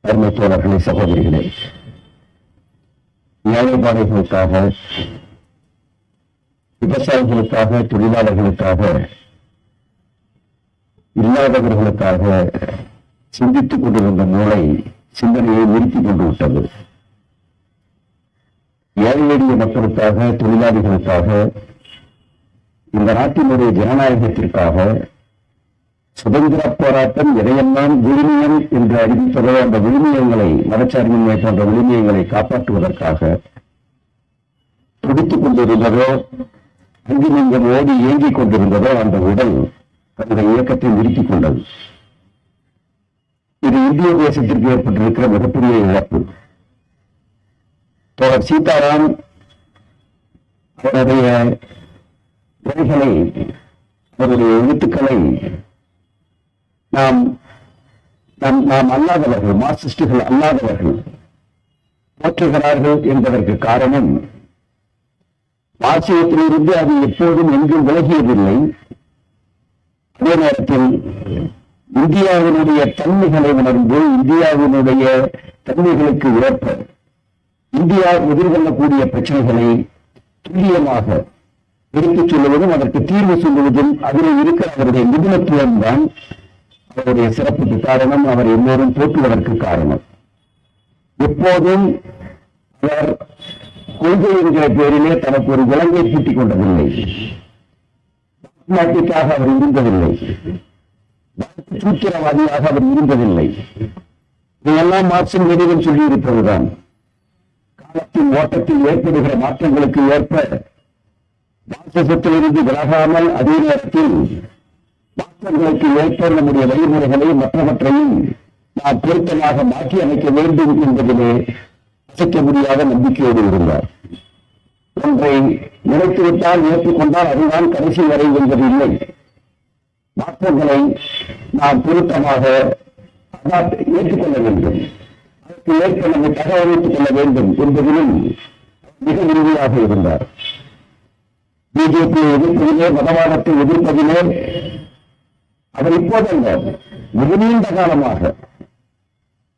அருமை தோழர்களே, சகோதரிகளே, ஏழைப்பாளைகளுக்காக, விவசாயிகளுக்காக, தொழிலாளர்களுக்காக, இல்லாதவர்களுக்காக சிந்தித்துக் கொண்டிருந்த மூளை சிந்தனையை நிறுத்திக் கொண்டு விட்டது. ஏழை எளிய மக்களுக்காக, தொழிலாளிகளுக்காக, இந்த நாட்டினுடைய ஜனநாயகத்திற்காக சுதந்திர போராட்டம் எதையெல்லாம் விழுமியம் என்று அறிவிப்பதோ அந்த விழுமியங்களை, மதச்சார்பின்மை போன்ற விழுமியங்களை காப்பாற்றுவதற்காக துடித்துக் கொண்டிருந்ததோ, அங்கு நீங்கள் ஓடி இயங்கிக் கொண்டிருந்ததோ அந்த உடல் அந்த இயக்கத்தை நிறுத்திக் கொண்டது. இது இந்திய தேசத்திற்கு ஏற்பட்டிருக்கிற மிகப்பெரிய இழப்பு. தோழர் சீதாராம் அவருடைய வரிகளை, அவருடைய எழுத்துக்களை நாம் அல்லாதவர்கள், மார்க்சிஸ்டுகள் அல்லாதவர்கள் போற்றுகிறார்கள் என்பதற்கு காரணம், மார்க்சியத்திலிருந்து அது எப்போதும் எங்கும் விலகியதில்லை. அதே நேரத்தில் இந்தியாவினுடைய தன்மைகளை உணர்ந்து, இந்தியாவினுடைய தன்மைகளுக்கு ஏற்ப இந்தியா எதிர்கொள்ளக்கூடிய பிரச்சனைகளை துல்லியமாக எடுத்துச் சொல்லுவதும் அதற்கு தீர்வு சொல்லுவதும் அதில் இருக்கிற அவருடைய நிபுணத்துவம் தான் அவருடைய சிறப்புக்கு காரணம், அவர் எல்லோரும் போற்றுவதற்கு காரணம். எப்போதும் அவர் கொள்கை என்கிற பேரிலே தனக்கு ஒரு விலங்கை பூட்டிக் கொண்டதில்லை. நாட்டிற்காக அவர் இருந்ததில்லை, சூத்திரவாதியாக அவர் இருந்ததில்லை. இதையெல்லாம் மார்க்சின் லெனினும் சொல்லியிருப்பதுதான். காலத்தின் ஓட்டத்தில் ஏற்படுகிற மாற்றங்களுக்கு ஏற்ப மார்க்சிசத்திலிருந்து விலகாமல் அதே நேரத்தில் மாற்றங்களுக்கு ஏற்ப நம்முடைய வழிமுறைகளையும் மற்றவற்றையும் நாம் பொருத்தமாக மாற்றி அமைக்க வேண்டும் என்பதிலே அசைக்க முடியாத நம்பிக்கையோடு இருந்தார். ஒன்றை நினைத்துவிட்டால் ஏற்றுக்கொண்டால் அதுதான் கடைசி வரை என்பது இல்லை. மாற்றங்களை நாம் பொருத்தமாக ஏற்றுக்கொள்ள வேண்டும், அதற்கு ஏற்ப நம்மை தகவமைத்துக் கொள்ள வேண்டும் என்பதிலும் மிக உறுதியாக இருந்தார். பிஜேபியை எதிர்ப்பதிலே, மதவாதத்தை எதிர்ப்பதிலே அவர் இப்போதல்ல, மிக நீண்ட காலமாக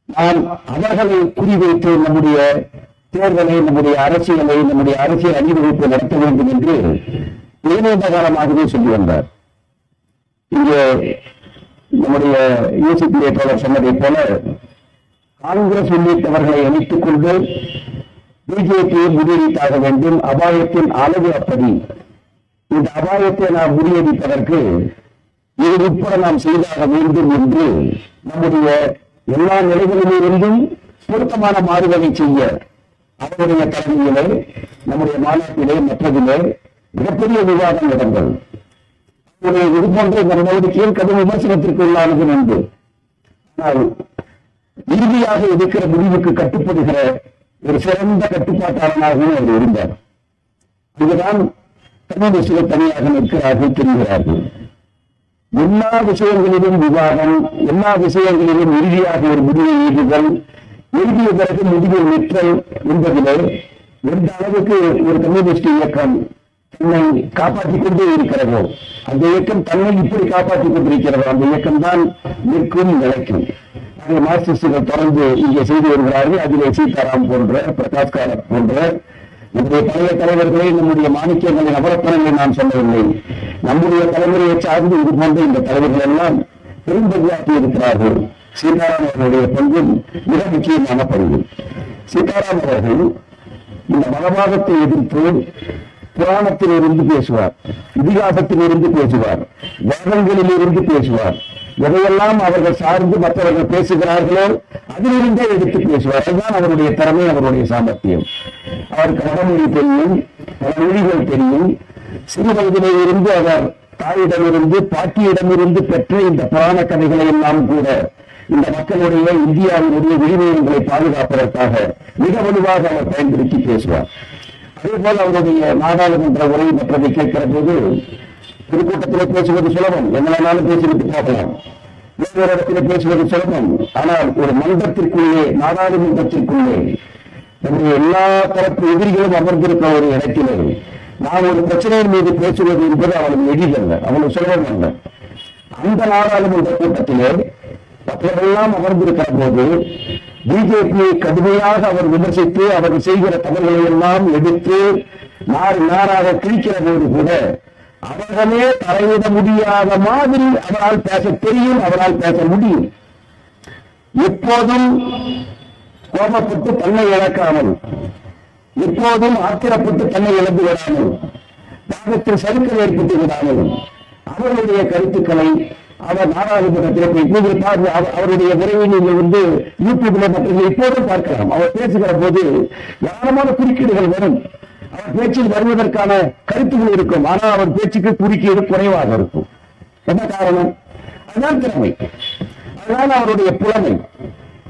நாம் அவர்களை குறிவைத்து நம்முடைய தேர்தலை, நம்முடைய அரசியலை, நம்முடைய அரசியல் அணிவகுப்பை நடத்த வேண்டும் என்று மிக நீண்ட காலமாகவே சொல்லி வந்தார். இங்கே நம்முடைய யூசிபிஏ தோழர் சொன்னதை போல காங்கிரஸ் உள்ளிட்டவர்களை இணைத்துக் கொண்டு பிஜேபியை முறியடித்தாக வேண்டும். அபாயத்தின் அளவு அப்படி. இந்த அபாயத்தை நாம் முறியடிப்பதற்கு இது உட்பட நாம் செய்தாக வேண்டும் என்று நம்முடைய எல்லா நிலைகளிலிருந்தும் பொருத்தமான மாறுதலை செய்ய அவருடைய தலைமையிலே, நம்முடைய மாநாட்டிலே, மற்றதிலே மிகப்பெரிய விவாதம் நடந்தது. இது போன்ற இந்த நடவடிக்கையில் கடும் விமர்சனத்திற்கு உள்ளானது நன்று. ஆனால் இறுதியாக இருக்கிற முடிவுக்கு கட்டுப்படுகிற ஒரு சிறந்த கட்டுப்பாட்டாளனாகவும் அவர் இருந்தார். இதுதான் கம்யூனிஸ்டுகள் தனியாக நிற்கிறார்கள், தெரிகிறார்கள். எல்லா விஷயங்களிலும் விவாதம், எல்லா விஷயங்களிலும் இறுதியாக ஒரு முடிவை எழுதுதல், எழுதிய பிறகு முடிவில் நிற்றல் என்பதிலே எந்த அளவுக்கு ஒரு கம்யூனிஸ்ட் இயக்கம் தன்னை காப்பாற்றிக் கொண்டே இருக்கிறதோ, அந்த இயக்கம் தன்னை இப்படி காப்பாற்றிக் கொண்டிருக்கிறதோ அந்த இயக்கம் தான் நிற்கும், நிலைக்கும். அதை மார்க்சிஸ்டுகள் தொடர்ந்து இங்கே செய்து வருகிறார்கள். அதிலே சீதாராம் போன்ற, பிரகாஷ் காரத் போன்ற நம்முடைய பழைய தலைவர்களை, நம்முடைய மாணிக்கங்களின் நவரத்தனங்களை நான் சொல்லவில்லை. நம்முடைய தலைமுறையை சார்ந்து இது போன்ற இந்த தலைவர்கள் எல்லாம் பெரும்பகுதியாற்றி இருக்கிறார்கள். சீதாராம் அவர்களுடைய பங்கும் மிக முக்கியமான பங்கு. சீதாராம் அவர்கள் இந்த மதவாதத்தை எதிர்த்து புராணத்தில் இருந்து பேசுவார், இதிகாசத்தில் இருந்து பேசுவார், வேதங்களில் இருந்து பேசுவார். எதையெல்லாம் அவர்கள் சார்ந்து மற்றவர்கள் பேசுகிறார்களோ அதிலிருந்தே எடுத்து பேசுவார். அதுதான் அவருடைய திறமை, அவருடைய சாமர்த்தியம். அவருக்கு வடமொழி தெரியும், பல மொழிகள் தெரியும். சிறு வயதிலே இருந்து அவர் தாயிடமிருந்து, பாட்டியிடமிருந்து பெற்ற இந்த புராண கதைகளை எல்லாம் கூட இந்த மக்களுடைய, இந்தியாவினுடைய உரிமைகளை பாதுகாப்பதற்காக மிக வலுவாக அவர் பயன்படுத்தி பேசுவார். அதே போல அவருடைய நாடாளுமன்ற உரை மற்றதை கேட்கிற போது பொதுக்கூட்டத்திலே பேசுவது சுலபம், எங்களாலும் பேசிவிட்டு போகலாம். வேறொரு இடத்திலே பேசுவது சுலபம். ஆனால் ஒரு மன்றத்திற்குள்ளே, நாடாளுமன்றத்திற்குள்ளே நம்முடைய எல்லா தரப்பு எதிரிகளும் அமர்ந்திருக்கிற ஒரு இடத்திலே நாம் ஒரு பிரச்சனையின் மீது பேசுவது என்பது அவளுக்கு எளிதல்ல, அவளுக்கு சுலபம் அல்ல. அந்த நாடாளுமன்ற கூட்டத்திலே மற்றவர்களெல்லாம் அமர்ந்திருக்கிற போது பிஜேபியை கடுமையாக அவர் விமர்சித்து அவர்கள் செய்கிற தவறுகளை எல்லாம் எடுத்து நாராக கிழிக்கிற போது கூட அவர்களே தலையிட முடியாத மாதிரி அவரால் பேச தெரியும், அவரால் பேச முடியும். எப்போதும் கோபப்பட்டு தன்னை இழக்காமல், எப்போதும் ஆத்திரப்பட்டு தன்னை இழந்து விடாமல், பாகத்தில் சறுக்கல் ஏற்பட்டு விடாமல் அவர்களுடைய கருத்துக்களை அவர் நாடாளுமன்றத்தில் அவருடைய விரைவில் நீங்கள் யூடியூப்ல மற்றும் இப்போதும் பார்க்கலாம். அவர் பேசுகிற போது ஏராளமான குறுக்கீடுகள் வரும். அவர் பேச்சில் வருவதற்கான கருத்துக்கள் இருக்கும். ஆனால் அவர் பேச்சுக்கு குறுக்கீடு குறைவாக இருக்கும். என்ன காரணம்? அதுதான் திறமை, அதுதான் அவருடைய புலமை.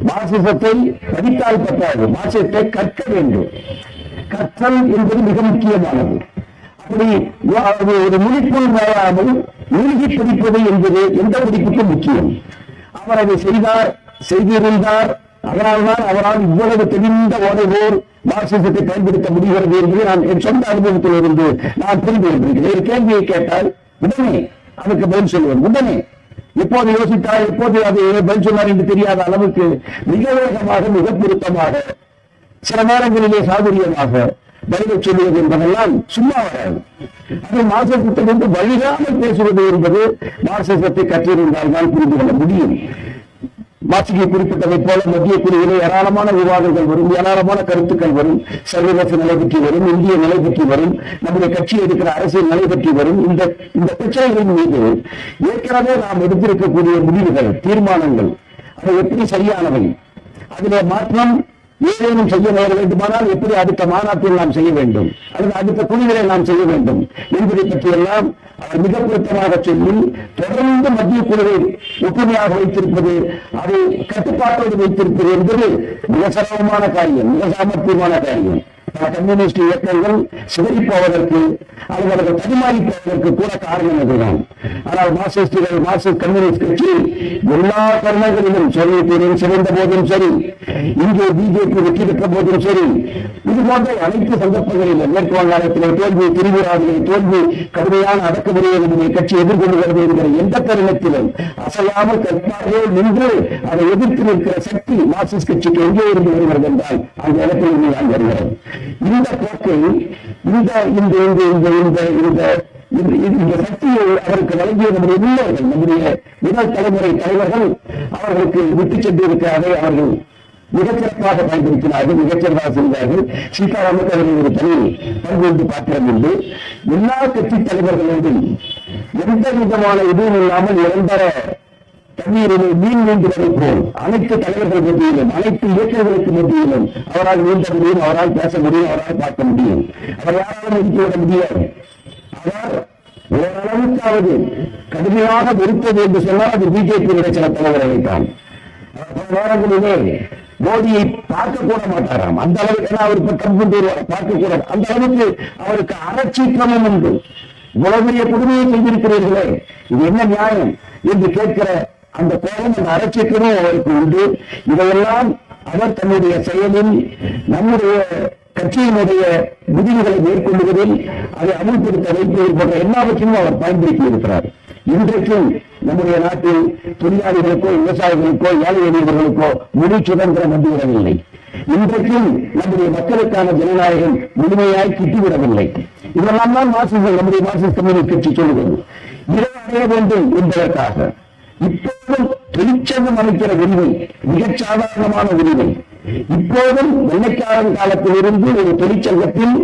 மார்க்சிசத்தை படித்தால் பற்றாது, மார்க்சிசத்தை கற்க வேண்டும். கற்றல் என்பது மிக முக்கியமானது. அப்படி ஒரு மொழிக்குள் நுழையாமல் மூழ்கி படிப்பது என்பது எந்த படிப்புக்கும் முக்கியம். அவர் அதை செய்திருந்தார். அதனால்தான் அவரால் இவ்வளவு தெளிந்த ஓடுவோர் மார்க்சிசத்தை பயன்படுத்த முடிகிறது என்பது நான் என் சொந்த அனுபவத்தில் இருந்து நான் புரிந்து கொண்டிருக்கிறேன். ஒரு கேள்வியை கேட்டால் உடனே அதுக்கு பதில் சொல்லுவேன். உடனே எப்போது யோசித்தால் எப்போது அது பதில் சொன்னார் என்று தெரியாத அளவுக்கு மிக வேகமாக, மிக பொருத்தமாக, சில நேரங்களிலே சாதுரியமாக பதிலை சொல்லுவது என்பதெல்லாம் சும்மா வராது. அதை மார்க்சிசத்திலிருந்து வழிகாமல் பேசுவது என்பது மார்க்சிசத்தை கற்றிருந்தால் தான் புரிந்து கொள்ள முடியும். மார்க்சியை குறிப்பிட்டதை போல மத்திய குழுவிலே ஏராளமான விவாதங்கள் வரும், ஏராளமான கருத்துக்கள் வரும். சர்வதேச நிலை பற்றி வரும், இந்திய நிலை பற்றி வரும், நம்முடைய கட்சி எடுக்கிற அரசியல் நிலை பற்றி வரும். இந்த பிரச்சனைகளின் மீது ஏற்கனவே நாம் எடுத்திருக்கக்கூடிய முடிவுகள், தீர்மானங்கள் அவை எப்படி சரியானவை, அதிலே மாற்றம் ஏதேனும் செய்ய நேர வேண்டுமானால் எப்படி அடுத்த மாநாட்டில் நாம் செய்ய வேண்டும் அல்லது அடுத்த குழுவிலே நாம் செய்ய வேண்டும் என்பதை பற்றியெல்லாம் அவர் மிக பொருத்தமாக சொல்லி தொடர்ந்து மத்திய குழுவை ஒற்றுமையாக வைத்திருப்பது, அதை கட்டுப்பாட்டோடு வைத்திருப்பது என்பது மிக சிரமமான காரியம், மிக சாமர்த்தியமான காரியம். பல கம்யூனிஸ்ட் இயக்கங்கள் சிதறிப்போவதற்கு அல்லது அவர்கள் தடுமாறி போவதற்கு கூட காரணம் அதுதான். ஆனால் மார்க்சிஸ்ட் கம்யூனிஸ்ட் கட்சி எல்லா தருணங்களிலும் சோவியத் யூனியன் சிதைந்த போதும் சரி, இங்கே பிஜேபி வெற்றி பெற்ற போதும் சரி, இது போன்ற அனைத்து சந்தர்ப்பங்களிலும் மேற்கு வங்காளத்திலே தோல்வி, திரிபுராவிலே தோல்வி, கடுமையான அடக்குமுறையை நம்முடைய கட்சி எதிர்கொள்கிறது என்கிற எந்த தருணத்திலும் அசையாமல் கற்பாகவே நின்று அதை எதிர்த்து நிற்கிற சக்தி மார்க்சிஸ்ட் கட்சிக்கு எங்கே இருந்து வருகிறது என்றால் அந்த இடத்தில் நான் வருகிறது. இந்த போக்கை இந்த சக்தியை அவருக்கு வழங்கிய நம்முடைய முன்னோர்கள், நம்முடைய முதல் தலைமுறை தலைவர்கள் அவர்களுக்கு விட்டு சென்றிருக்கிறார்கள். அவர்கள் மிகச்சிறப்பாக பயன்படுத்தினார்கள், மிகச்சிறப்பாக செய்தார்கள். சீதாராமன் அவர்கள் ஒரு தனி பல்வேறு பாத்திரம் உண்டு. எல்லா கட்சி தலைவர்களோடும் எந்த விதமான இதுவும் இல்லாமல் நிரந்தர தண்ணீரிலே மீன் நீண்டுவதை போல் அனைத்து தலைவர்கள் மத்தியிலும், அனைத்து இயக்கங்களுக்கு மத்தியிலும் அவரால் நீந்த முடியும், அவரால் பேச முடியும், அவரால் பார்க்க முடியும். அவர் யாராலும் ஒதுக்கிவிட முடியாது. அவர் ஓரளவுக்காவது கடுமையாக வெறுப்பது என்று சொன்னால் அது பிஜேபியினுடைய சில தலைவர்களை தான். பல நேரங்களிலே மோடியை பார்க்க கூட மாட்டாராம். அந்த அளவுக்கு அவருக்கு கம்பு பார்க்க கூட அந்த அளவுக்கு அவருக்கு அறச்சீக்கிரமும் உண்டு. இவ்வளவு பெரிய கொடுமையை செய்திருக்கிறீர்களே, இது என்ன நியாயம் என்று கேட்கிற அந்த கோபம், அந்த அறச்சீக்கிரமும் அவருக்கு உண்டு. இதையெல்லாம் அவர் தன்னுடைய செயலில் நம்முடைய கட்சியினுடைய விதிகளை மேற்கொள்வதில் அதை அமல்படுத்த வைப்பது போன்ற எல்லாவற்றையும் அவர் பயன்படுத்தி இருக்கிறார். இன்றைக்கும் நம்முடைய நாட்டில் தொழிலாளிகளுக்கோ, விவசாயிகளுக்கோ, ஏழை எளியவர்களுக்கோ முழு சுதந்திரம் வந்துவிடவில்லை. இன்றைக்கும் நம்முடைய மக்களுக்கான ஜனநாயகம் முழுமையாய் கிட்டிவிடவில்லை. இதெல்லாம் தான் மார்க்சிஸ்ட், நம்முடைய மார்க்சிஸ்ட் கம்யூனிஸ்ட் கட்சி சொல்லுவது. இதை அடைய வேண்டும் என்பதற்காக இப்போதும் தொழிற்சங்கம் அமைக்கிற உரிமை மிகச் சாதாரணமான உரிமை. இப்போதும் வெள்ளைக்காரன் காலத்திலிருந்து ஒரு தொழிற்சங்கத்தில்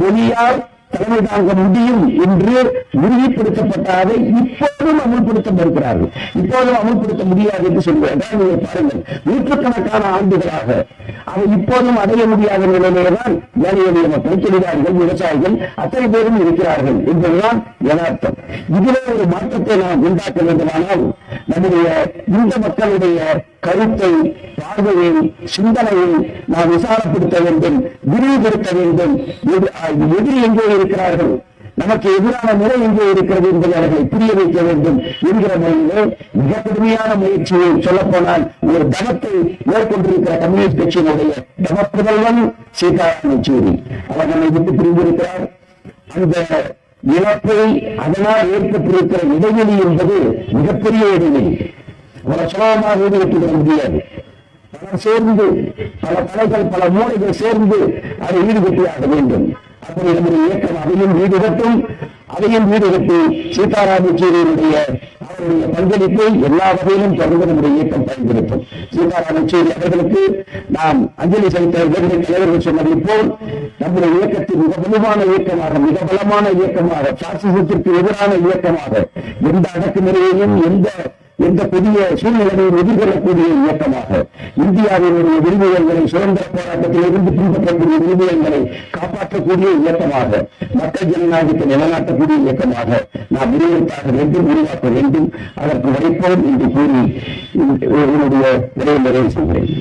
வெளியார் தலைமை தாங்க முடியும் என்று உறுதிப்படுத்தப்பட்டதை இப்போதும் அமல்படுத்த மறுக்கிறார்கள். இப்போதும் அமல்படுத்த முடியாது என்று சொல்கிறார்கள். நீங்கள் பாருங்கள், நூற்றுக்கணக்கான ஆண்டுகளாக அதை இப்போதும் அடைய முடியாத நிலையிலேதான் ஏழை எளிய மக்கள், தொழிலாளிகள், விவசாயிகள் அத்தனை பேரும் இருக்கிறார்கள் என்பதுதான் யதார்த்தம். இதிலே ஒரு மாற்றத்தை நாம் உண்டாக்க வேண்டுமானால் நம்முடைய இந்த மக்களுடைய கருத்தை, பார்வையை, சிந்தனையை நாம் விசாரப்படுத்த வேண்டும், விரிவுபடுத்த வேண்டும். எதிரி எங்கே இருக்கிறார்கள், நமக்கு எதிரான நிலை எங்கே இருக்கிறது என்பதை அவர்களை புரிய வைக்க வேண்டும் என்கிற முறையிலே மிக கடுமையான முயற்சியை சொல்லப்போனால் ஒரு தவத்தை மேற்கொண்டிருக்கிற கம்யூனிஸ்ட் கட்சியினுடைய தவப்புதல்வன் சீதாராமன் யெச்சூரி அவர் நம்மை விட்டு பிரிந்திருக்கிறார். அந்த இழப்பை அதனால் ஏற்பட்டிருக்கிற இடைவெளி என்பது மிகப்பெரிய இடைவெளி. அவரை சுலபமாக ஈடுபட்டுவிட முடியாது. பலர் சேர்ந்து, பல தலைகள், பல மூளைகள் சேர்ந்து அதை ஈடுபட்டியாக வேண்டும். அப்படி நம்முடைய இயக்கம் அதையும் ஈடுபட்டும், அதையும் ஈடுபட்டு சீதாராம் யெச்சூரியினுடைய அவருடைய பங்களிப்பை எல்லா வகையிலும் தொடர்ந்து நம்முடைய இயக்கம் பயன்படுத்தும். சீதாராம் யெச்சூரி அவர்களுக்கு நாம் அஞ்சலி செலுத்த இவர்கள் தலைவர்கள் சொன்னதை போல் நம்முடைய இயக்கத்தின் மிக வலுவான இயக்கமாக, மிக பலமான இயக்கமாக, பாசிசத்திற்கு எதிரான இயக்கமாக, எந்த அடக்குமுறையையும் எந்த புதிய சூழ்நிலையை எதிர்கொள்ளக்கூடிய இயக்கமாக, இந்தியாவினுடைய விருதுகளை சுதந்திர போராட்டத்தில் இருந்து பின்பற்றக்கூடிய விருதுகளை காப்பாற்றக்கூடிய இயக்கமாக, மக்கள் ஜனநாயகத்தை நிலைநாட்டக்கூடிய இயக்கமாக நாம் உருவாக்க வேண்டும். அதற்கு வரைப்போம் என்று கூறி என்னுடைய நிறைவு செய்கிறேன்.